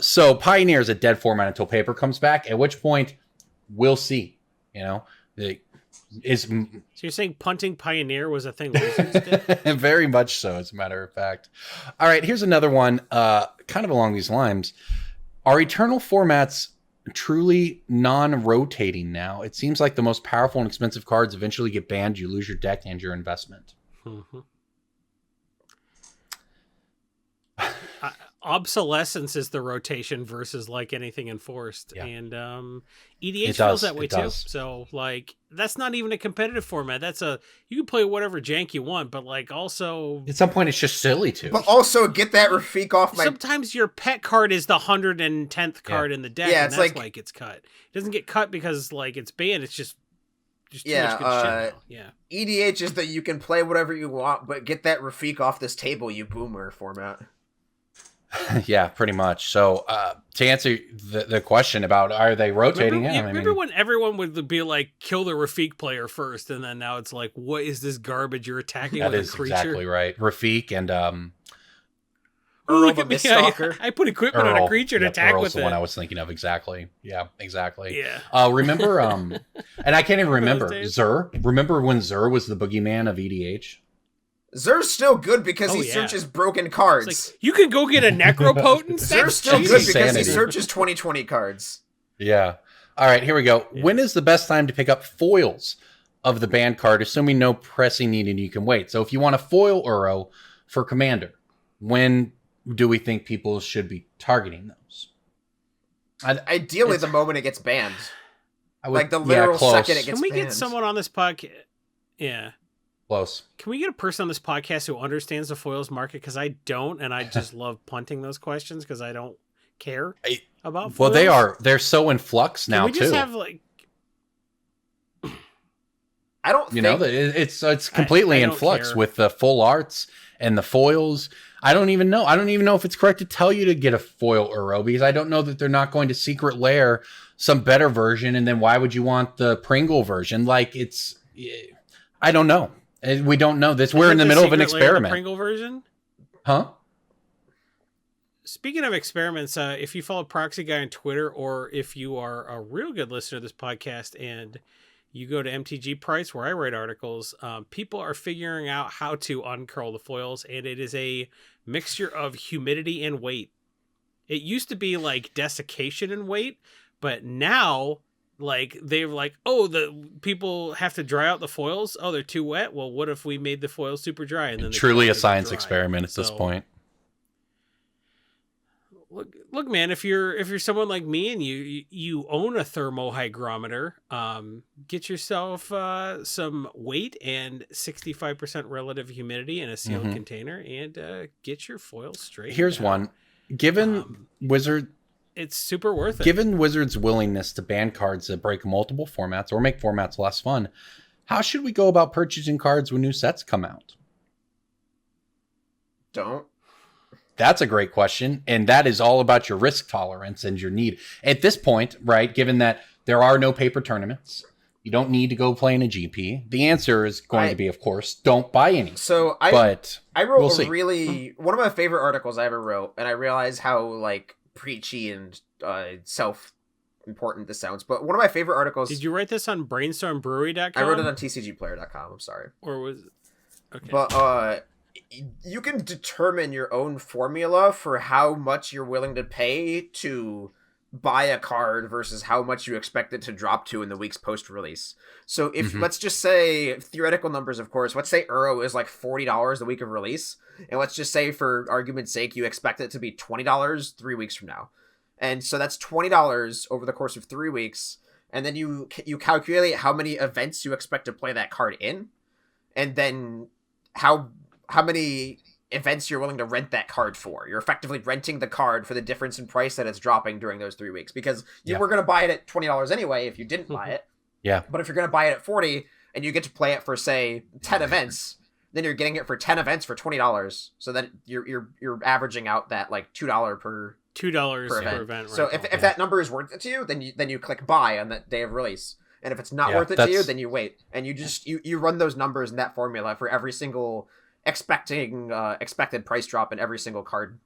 So Pioneer is a dead format until paper comes back, at which point we'll see. So you're saying punting Pioneer was a thing Wizards did? Very much so, as a matter of fact. All right, here's another one kind of along these lines. Are Eternal formats truly non-rotating now? It seems like the most powerful and expensive cards eventually get banned. You lose your deck and your investment. Mm-hmm. Obsolescence is the rotation versus like anything enforced, and EDH feels that way too. So like that's not even a competitive format. You can play whatever jank you want, but like also at some point it's just silly too. But also get that Rafik off my. Sometimes your pet card is the 110th card in the deck, and that's why it gets cut. It doesn't get cut because like it's banned. It's just too much good shit. EDH is that you can play whatever you want, but get that Rafik off this table, you boomer format. Yeah, pretty much. So to answer the question about are they rotating? Remember when everyone would be like, kill the Rafik player first, and then now it's like, what is this garbage you're attacking with a creature? That is exactly right. Rafik and look at me. I put equipment on a creature to attack Earl's with the it. one I was thinking of exactly. Yeah, exactly. Yeah. Remember and I can't even remember Zur. Remember when Zur was the boogeyman of EDH? Zur's still good because he searches broken cards. Like, you can go get a Necropotent. Zur's still good because he searches 2020 cards. Yeah. All right, here we go. Yeah. When is the best time to pick up foils of the banned card, assuming no pressing need and you can wait? So if you want a foil Uro for Commander, when do we think people should be targeting those? Ideally, the moment it gets banned. Like the literal second it gets banned. Can we get someone on this podcast? Yeah. Close. Can we get a person on this podcast who understands the foils market? Because I don't, and I just love punting those questions because I don't care about foils. Well, they're so in flux now, too. Can we just have, like... I don't think... it's completely in flux with the full arts and the foils. I don't even know. I don't even know if it's correct to tell you to get a foil Uro because I don't know that they're not going to secret lair some better version, and then why would you want the Pringle version? Like, it's... I don't know. We don't know this. We're in the middle of an experiment. The Pringle version? Huh? Speaking of experiments, if you follow Proxy Guy on Twitter, or if you are a real good listener to this podcast and You go to MTG Price, where I write articles, people are figuring out how to uncurl the foils, and it is a mixture of humidity and weight. It used to be like desiccation and weight, but now like they're like, oh, the people have to dry out the foils. Oh, they're too wet. Well, what if we made the foils super dry? And then truly a science experiment at this point. Look, man, if you're someone like me and you own a thermohygrometer, get yourself some weight and 65% relative humidity in a sealed container, and get your foil straight. Here's one. Given Wizard, it's super worth it. Given Wizards' willingness to ban cards that break multiple formats or make formats less fun, how should we go about purchasing cards when new sets come out? Don't. That's a great question, and that is all about your risk tolerance and your need. At this point, right, given that there are no paper tournaments, you don't need to go play in a GP, the answer is going to be, of course, don't buy any. So I wrote one of my favorite articles I ever wrote, and I realize how, like, preachy and self-important this sounds, but one of my favorite articles... Did you write this on brainstormbrewery.com? I wrote it on tcgplayer.com, I'm sorry. Or was... Okay. But, you can determine your own formula for how much you're willing to pay to buy a card versus how much you expect it to drop to in the weeks post-release. So if, let's just say, theoretical numbers, of course, let's say Uro is like $40 the week of release, and let's just say, for argument's sake, you expect it to be $20 3 weeks from now. And so that's $20 over the course of 3 weeks, and then you calculate how many events you expect to play that card in, and then how many events you're willing to rent that card for. You're effectively renting the card for the difference in price that it's dropping during those 3 weeks, because you were going to buy it at $20 anyway if you didn't buy it. Yeah. But if you're going to buy it at $40 and you get to play it for, say, 10 events, then you're getting it for 10 events for $20. So then you're averaging out that like $2 per event. So if that number is worth it to you, then you click buy on that day of release. And if it's not worth it to you, then you wait. And you just you run those numbers in that formula for every single expected price drop in every single card.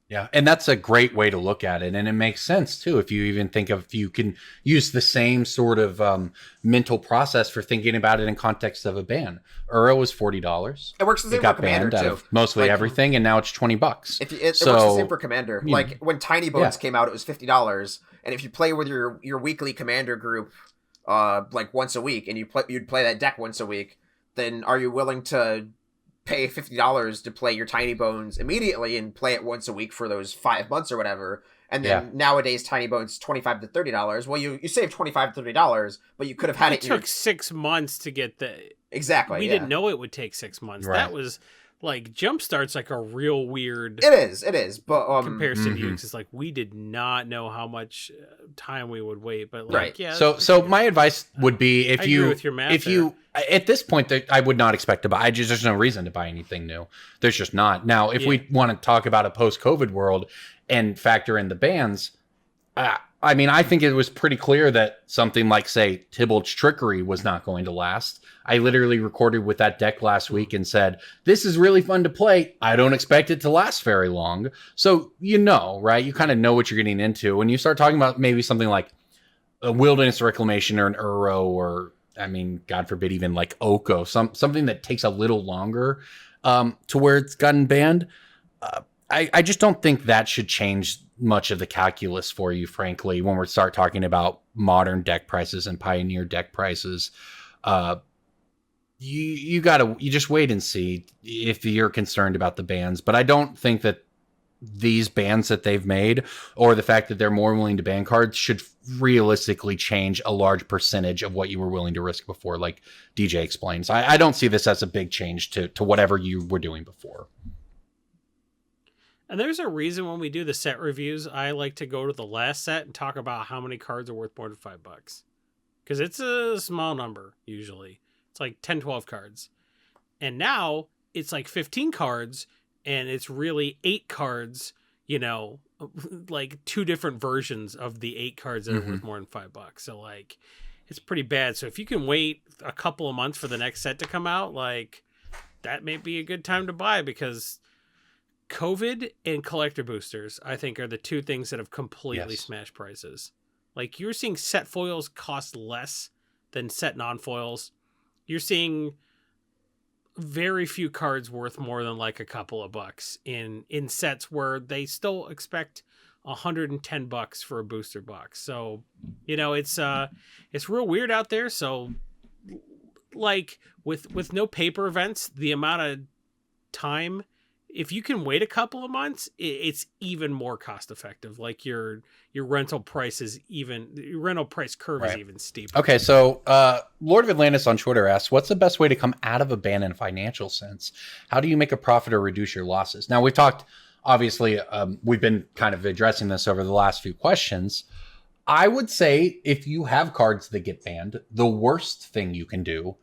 Yeah, and that's a great way to look at it, and it makes sense too if you even think of, you can use the same sort of mental process for thinking about it in context of a ban. Uro was $40. It works the same it got for Commander banned too. out of mostly everything, and now it's $20. It works the same for Commander. Like when Tiny Bones came out, it was $50, and if you play with your weekly Commander group, like once a week, and you'd play that deck once a week, then are you willing to pay $50 to play your Tiny Bones immediately and play it once a week for those 5 months or whatever? And then nowadays Tiny Bones $25 to $30. Well, you save $25 to $30, but you could have had it. It took 6 months to get the. Exactly. We didn't know it would take 6 months. Right. That was like Jumpstart's like a real weird. It is. But comparison to you, it's like we did not know how much time we would wait. But like, yeah. So my advice would be, if you agree with your math at this point, I would not expect to buy. There's no reason to buy anything new. There's just not. Now, if we want to talk about a post-COVID world and factor in the bans, I mean, I think it was pretty clear that something like, say, Tybalt's Trickery was not going to last. I literally recorded with that deck last week and said, this is really fun to play. I don't expect it to last very long. So, right? You kind of know what you're getting into. When you start talking about maybe something like a Wilderness Reclamation or an Uro, or, I mean, God forbid, even like Oko, something that takes a little longer to where it's gotten banned, I just don't think that should change much of the calculus for you, frankly, when we start talking about modern deck prices and Pioneer deck prices. You just wait and see if you're concerned about the bans. But I don't think that these bans that they've made, or the fact that they're more willing to ban cards, should realistically change a large percentage of what you were willing to risk before, like DJ explains. I don't see this as a big change to whatever you were doing before. And there's a reason when we do the set reviews, I like to go to the last set and talk about how many cards are worth more than $5. Because it's a small number, usually. It's like 10, 12 cards. And now it's like 15 cards, and it's really 8 cards, like 2 different versions of the 8 cards that are worth more than $5. So, like, it's pretty bad. So if you can wait a couple of months for the next set to come out, like, that may be a good time to buy, because COVID and collector boosters, I think, are the 2 things that have completely smashed prices. Like, you're seeing set foils cost less than set non-foils. You're seeing very few cards worth more than like a couple of bucks in sets where they still expect $110 for a booster box. So, it's real weird out there. So like with no paper events, the amount of time, if you can wait a couple of months, it's even more cost effective. Like your rental price curve is even steeper. Okay, so Lord of Atlantis on Twitter asks, what's the best way to come out of a ban in a financial sense? How do you make a profit or reduce your losses? Now, we've talked, obviously, we've been kind of addressing this over the last few questions. I would say if you have cards that get banned, the worst thing you can do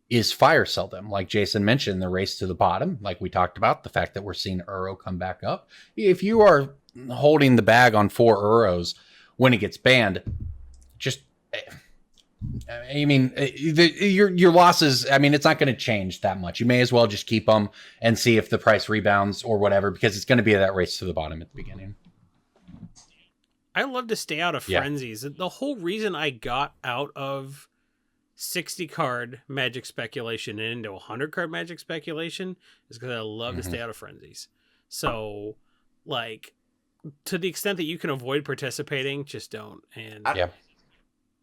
is fire sell them. Like Jason mentioned, the race to the bottom, like we talked about, the fact that we're seeing Uro come back up. If you are holding the bag on 4 Uros when it gets banned, just, I mean, your losses, I mean, it's not going to change that much. You may as well just keep them and see if the price rebounds or whatever, because it's going to be that race to the bottom at the beginning. I love to stay out of frenzies. The whole reason I got out of 60 card Magic speculation and into 100 card Magic speculation is because I love to stay out of frenzies. So, like, to the extent that you can avoid participating, just don't. And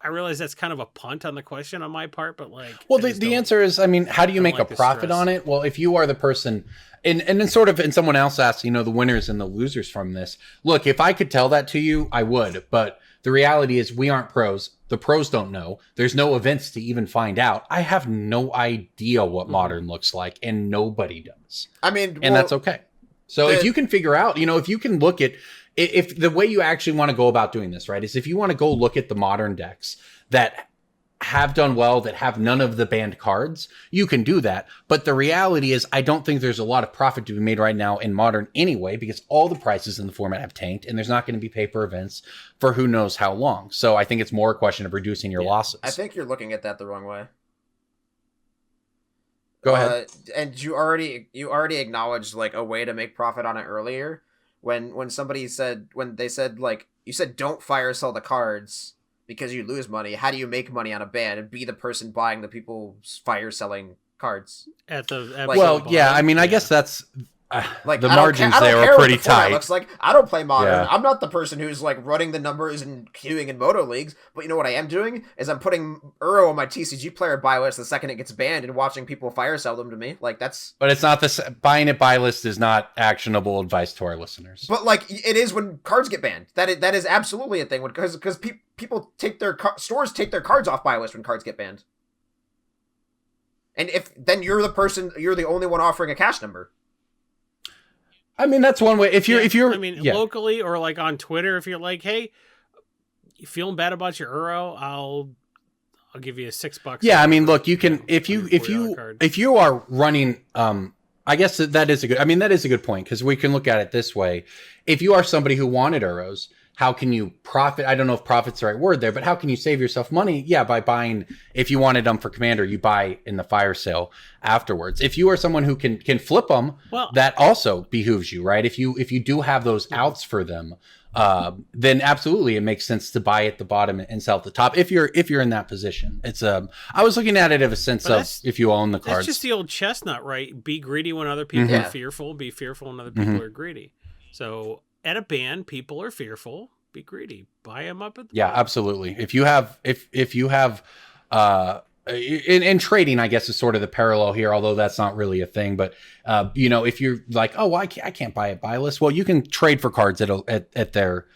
I realize that's kind of a punt on the question on my part, but like, well, the answer is, I mean, how do you make a profit on it? Well, if you are the person, and then sort of, and someone else asks, the winners and the losers from this. Look, if I could tell that to you, I would, but the reality is we aren't pros. The pros don't know. There's no events to even find out. I have no idea what Modern looks like, and nobody does. I mean, and that's okay. So if you can figure out, if you can look at, if the way you actually want to go about doing this, right, is if you want to go look at the Modern decks that have done well, that have none of the banned cards, you can do that. But the reality is, I don't think there's a lot of profit to be made right now in Modern anyway, because all the prices in the format have tanked, and there's not going to be paper events for who knows how long. So I think it's more a question of reducing your losses. I think you're looking at that the wrong way. Go ahead. And you already acknowledged like a way to make profit on it earlier when they said like, you said don't fire sell the cards because you lose money. How do you make money on a ban and be the person buying the people fire selling cards? I mean, I guess that's like the margins there are pretty tight. Looks like I don't play Modern. Yeah. I'm not the person who's like running the numbers and queuing in Moto leagues. But you know what I am doing is I'm putting Uro on my TCG player buy list the second it gets banned and watching people fire sell them to me. Like that's. But it's not buying it buy list is not actionable advice to our listeners. But like it is when cards get banned. That is absolutely a thing because people take stores take their cards off buy list when cards get banned. And if then you're the only one offering a cash number. I mean, that's one way. If you're, locally or like on Twitter, if you're like, hey, you feeling bad about your Uro, I'll give you $6. Yeah, I mean, look, you can if you are running. I guess that is a good point because we can look at it this way. If you are somebody who wanted Uros, how can you profit? I don't know if profit's the right word there, but how can you save yourself money? Yeah, by buying, if you wanted them for Commander, you buy in the fire sale afterwards. If you are someone who can flip them, well, that also behooves you, right? If you do have those outs for them, then absolutely it makes sense to buy at the bottom and sell at the top if you're in that position. It's I was looking at it in a sense of if you own the cards. That's just the old chestnut, right? Be greedy when other people are fearful. Be fearful when other people are greedy. So at a ban, people are fearful. Be greedy. Buy them up at the bottom. Absolutely. If you have in trading, I guess is sort of the parallel here, although that's not really a thing. But if you're like, oh, well, I can't buy a buy list. Well, you can trade for cards at their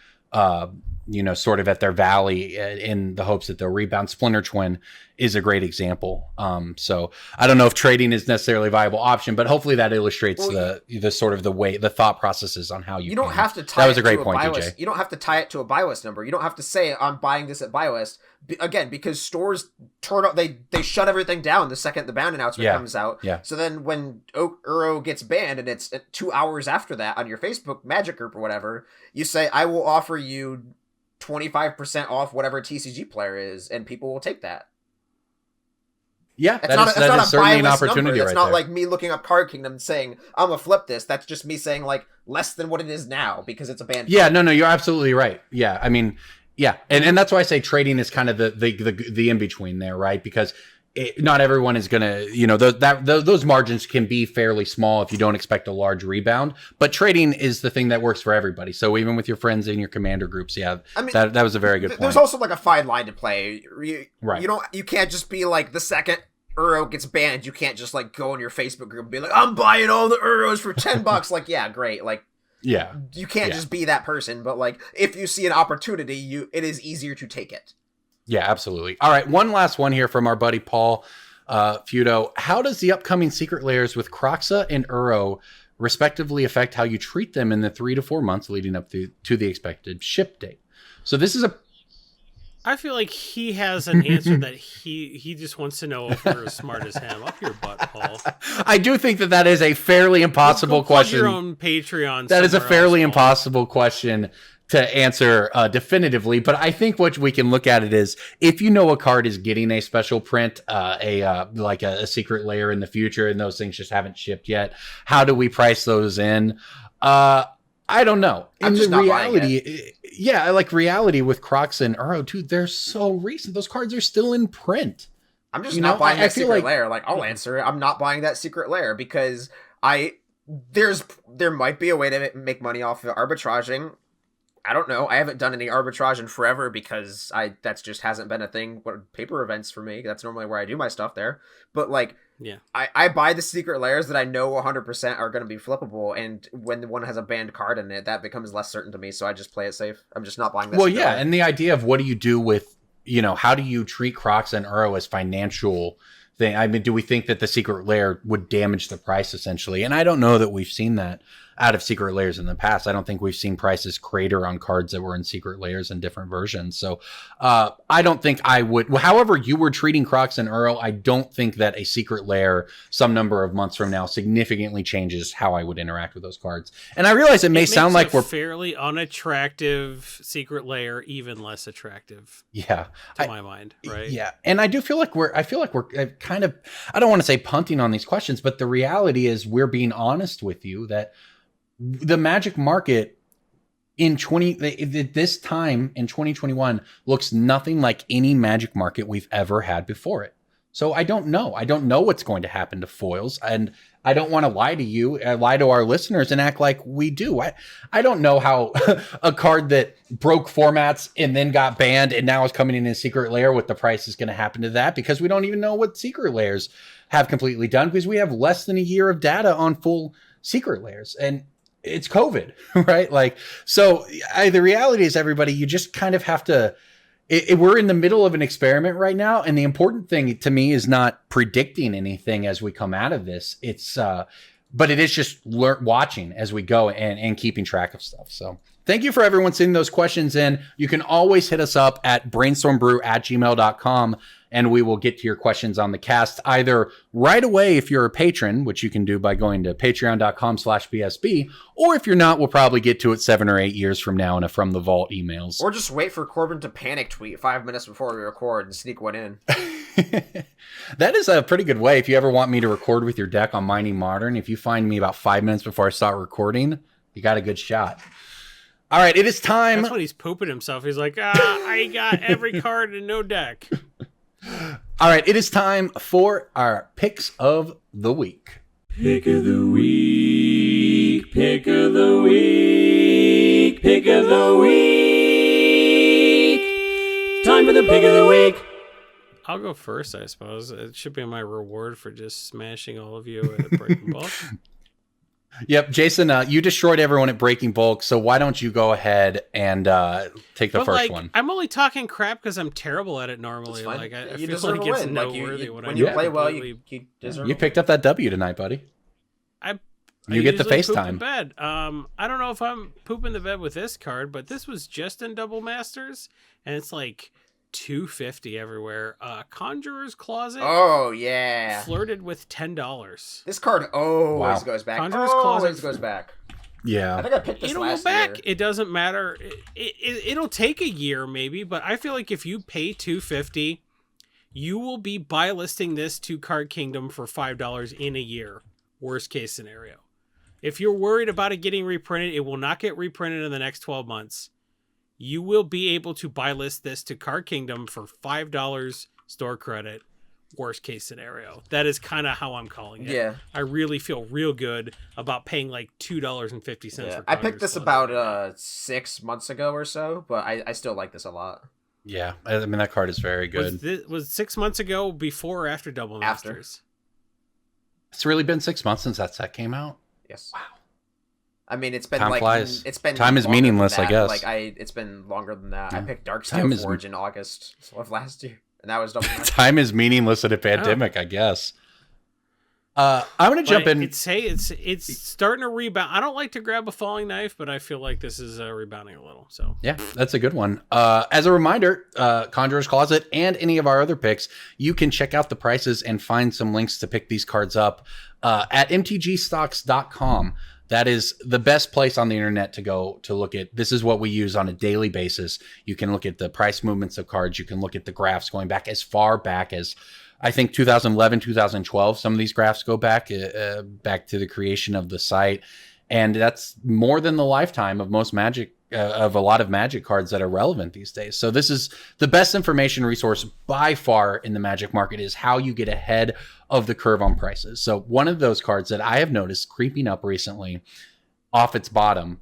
sort of at their valley in the hopes that they'll rebound. Splinter Twin is a great example. So I don't know if trading is necessarily a viable option, but hopefully that illustrates the sort of the way the thought processes on how you don't have to tie that was a great point, DJ. You don't have to tie it to a buy list number. You don't have to say I'm buying this at buy list again because stores turn up they shut everything down the second the ban announcement comes out. Yeah. So then when Uro gets banned and it's 2 hours after that on your Facebook Magic group or whatever, you say I will offer you 25% off whatever TCG player is, and people will take that. Yeah, that is certainly an opportunity. It's not like me looking up Card Kingdom and saying I'm gonna flip this. That's just me saying like less than what it is now because it's a banned. Yeah, no, you're absolutely right. Yeah, I mean, Yeah, and that's why I say trading is kind of the in between there, right? Because not everyone is gonna, those margins can be fairly small if you don't expect a large rebound. But trading is the thing that works for everybody. So even with your friends in your commander groups, yeah, I mean, that was a very good point. There's also like a fine line to play. Right. You can't just be like the second Uro gets banned, you can't just like go in your Facebook group and be like, I'm buying all the Uros for $10. Like, yeah, great. Like, yeah, you can't just be that person, but like if you see an opportunity, it is easier to take it. Yeah, absolutely. All right, one last one here from our buddy Paul Feudo. How does the upcoming secret layers with Croxa and Uro respectively affect how you treat them in the 3 to 4 months leading up to the expected ship date? So this is I feel like he has an answer that he just wants to know if we're as smart as him. Up your butt, Paul. I do think that is a fairly impossible question. Your own Patreon. That is a fairly impossible question to answer definitively, but I think what we can look at it is if you know a card is getting a special print, like a secret layer in the future, and those things just haven't shipped yet, how do we price those in? I don't know. I'm just not buying it. Yeah, like reality with Crocs and Uro too. They're so recent; those cards are still in print. I'm just not buying that secret layer. Like, I'll answer it. I'm not buying that secret layer because there might be a way to make money off of arbitraging. I don't know. I haven't done any arbitrage in forever because that's just hasn't been a thing. What paper events for me? That's normally where I do my stuff there. But like, yeah, I buy the secret layers that I know 100% are going to be flippable, and when one has a banned card in it, that becomes less certain to me. So I just play it safe. I'm just not buying that. Well, yeah, and the idea of what do you do with, how do you treat Crocs and Uro as financial thing? I mean, do we think that the secret layer would damage the price essentially? And I don't know that we've seen that out of secret layers in the past. I don't think we've seen prices crater on cards that were in secret layers in different versions. So I don't think I would. However you were treating Crocs and Uro, I don't think that a secret layer some number of months from now significantly changes how I would interact with those cards. And I realize it may sound like we're fairly unattractive secret layer even less attractive. Yeah, to my mind, right? Yeah, and I feel like we're kind of, I don't want to say punting on these questions, but the reality is we're being honest with you that the Magic market this time in 2021 looks nothing like any Magic market we've ever had before it. So I don't know what's going to happen to foils, and I don't want to lie to our listeners and act like we do. I don't know how a card that broke formats and then got banned and now is coming in a secret layer, what the price is going to happen to that, because we don't even know what secret layers have completely done, because we have less than a year of data on full secret layers, and it's COVID, right? Like, so the reality is, everybody, you just kind of have to, we're in the middle of an experiment right now. And the important thing to me is not predicting anything as we come out of this. It's, but it is just watching as we go and keeping track of stuff. So thank you for everyone sending those questions in. You can always hit us up at brainstormbrew@gmail.com, and we will get to your questions on the cast either right away if you're a patron, which you can do by going to patreon.com/BSB, or if you're not, we'll probably get to it 7 or 8 years from now in a From the Vault emails. Or just wait for Corbin to panic tweet 5 minutes before we record and sneak one in. That is a pretty good way. If you ever want me to record with your deck on Mining Modern, if you find me about 5 minutes before I start recording, you got a good shot. All right, it is time. That's when he's pooping himself. He's like, I got every card and no deck. All right, it is time for our picks of the week. Pick of the week, pick of the week, pick of the week. Time for the pick of the week. I'll go first, I suppose. It should be my reward for just smashing all of you at Breaking Bulk. Yep, Jason, you destroyed everyone at Breaking Bulk, so why don't you go ahead and take the first one? I'm only talking crap because I'm terrible at it normally. Like, I feel like it's noteworthy when you play well. You deserve. You picked up that W tonight, buddy. You get the FaceTime. Bed. I don't know if I'm pooping the bed with this card, but this was just in Double Masters, and it's like $250 everywhere. Conjurer's Closet. Oh yeah. Flirted with $10. This card always goes back. Conjurer's Closet always goes back. Yeah. I think I picked this last year. It doesn't matter. It'll take a year maybe, but I feel like if you pay $250, you will be buy listing this to Card Kingdom for $5 in a year. Worst case scenario. If you're worried about it getting reprinted, it will not get reprinted in the next 12 months. you will be able to buy list this to Card Kingdom for $5 store credit. Worst case scenario. That is kind of how I'm calling it. Yeah. I really feel real good about paying like $2.50 Yeah. for I picked this Conjure's about 6 months ago or so, but I still like this a lot. Yeah, I mean, that card is very good. Was 6 months ago before or after Double Masters? It's really been 6 months since that set came out. Yes. Wow. I mean, it's been Time like flies. it's been Time is longer than meaningless, I that. guess. Like it's been longer than that. Yeah. I picked Time Darksteel is- Forge in August of last year, and that was Double Masters. Time is meaningless in a pandemic, I guess. I'm going to jump in. It's starting to rebound. I don't like to grab a falling knife, but I feel like this is rebounding a little. So Yeah, that's a good one. As a reminder, Conjurer's Closet and any of our other picks, you can check out the prices and find some links to pick these cards up at mtgstocks.com. That is the best place on the internet to go to look at. This is what we use on a daily basis. You can look at the price movements of cards. You can look at the graphs going back as far back as, I think, 2011, 2012. Some of these graphs go back back to the creation of the site. And that's more than the lifetime of most Magic, of a lot of Magic cards that are relevant these days. So this is the best information resource by far in the Magic market, is how you get ahead of the curve on prices. So one of those cards that I have noticed creeping up recently off its bottom,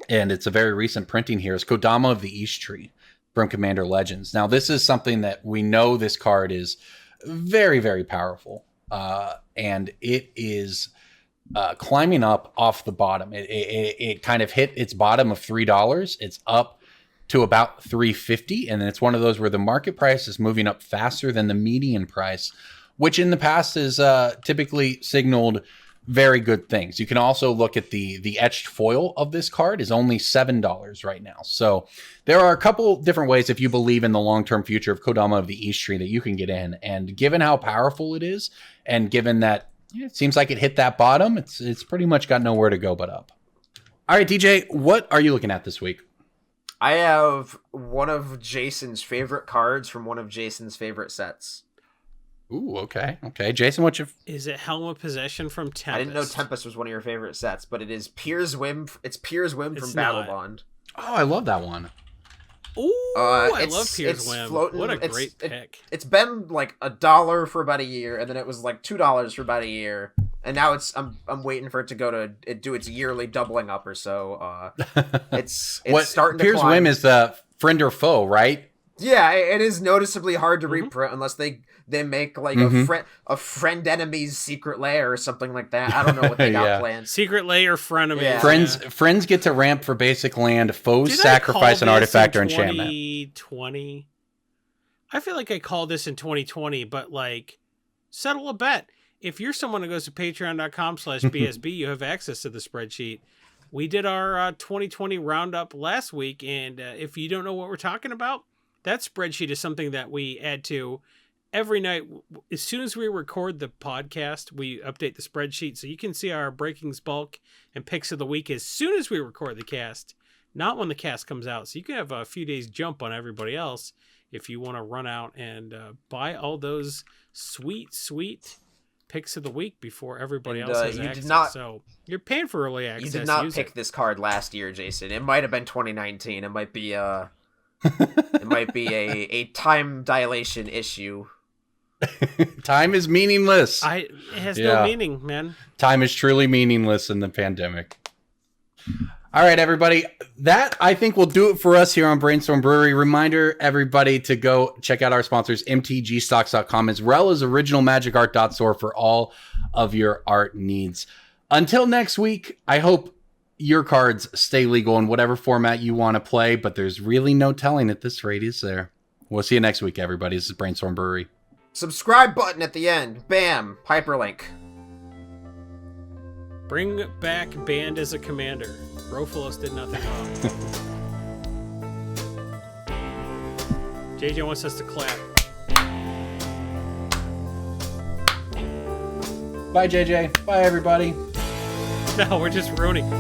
and it's a very recent printing here, is Kodama of the East Tree from Commander Legends. Now, this is something that we know this card is very, very powerful. And it is climbing up off the bottom. It kind of hit its bottom of $3. It's up to about $3.50. And then it's one of those where the market price is moving up faster than the median price, which in the past is typically signaled very good things. You can also look at the etched foil of this card is only $7 right now. So there are a couple different ways, if you believe in the long-term future of Kodama of the East Tree, that you can get in. And given how powerful it is, and given that it seems like it hit that bottom, it's pretty much got nowhere to go but up. All right, DJ, what are you looking at this week? I have one of Jason's favorite cards from one of Jason's favorite sets. Ooh, okay. Jason, what's your... is it Helm of Possession from Tempest? I didn't know Tempest was one of your favorite sets, but it is Pier's Whim. It's Pier's Whim from Battle Bond. Oh, I love that one. Ooh, I love Pier's Whim. Floating, what a great pick. It's been like $1 for about a year, and then it was like $2 for about a year, and now I'm waiting for it to go to do its yearly doubling up or so. It's starting to Pier's climb. Whim is the friend or foe, right? Yeah, it is noticeably hard to reprint unless they make like a friend enemy's secret lair or something like that. I don't know what they got planned. Secret lair, frenemy. Yeah. Friends get to ramp for basic land. Foes sacrifice an artifact or enchantment. 2020. I feel like I called this in 2020, but like, settle a bet. If you're someone who goes to patreon.com/BSB, you have access to the spreadsheet. We did our 2020 roundup last week, and if you don't know what we're talking about, that spreadsheet is something that we add to every night. As soon as we record the podcast, we update the spreadsheet so you can see our breakings, bulk, and picks of the week as soon as we record the cast, not when the cast comes out. So you can have a few days jump on everybody else if you want to run out and buy all those sweet picks of the week before everybody else has access. So you're paying for early access. You did not pick this card last year, Jason. It might have been 2019. It might be a time dilation issue. Time is meaningless. It has no meaning, man. Time is truly meaningless in the pandemic. All right, everybody. That, I think, will do it for us here on Brainstorm Brewery. Reminder, everybody, to go check out our sponsors, mtgstocks.com, as well as originalmagicart.store for all of your art needs. Until next week, I hope your cards stay legal in whatever format you want to play, but there's really no telling at this rate, is there? We'll see you next week, everybody. This is Brainstorm Brewery. Subscribe button at the end. Bam. Hyperlink. Bring back Band as a commander. Rofilos did nothing wrong. JJ wants us to clap. Bye, JJ. Bye, everybody. No, we're just ruining.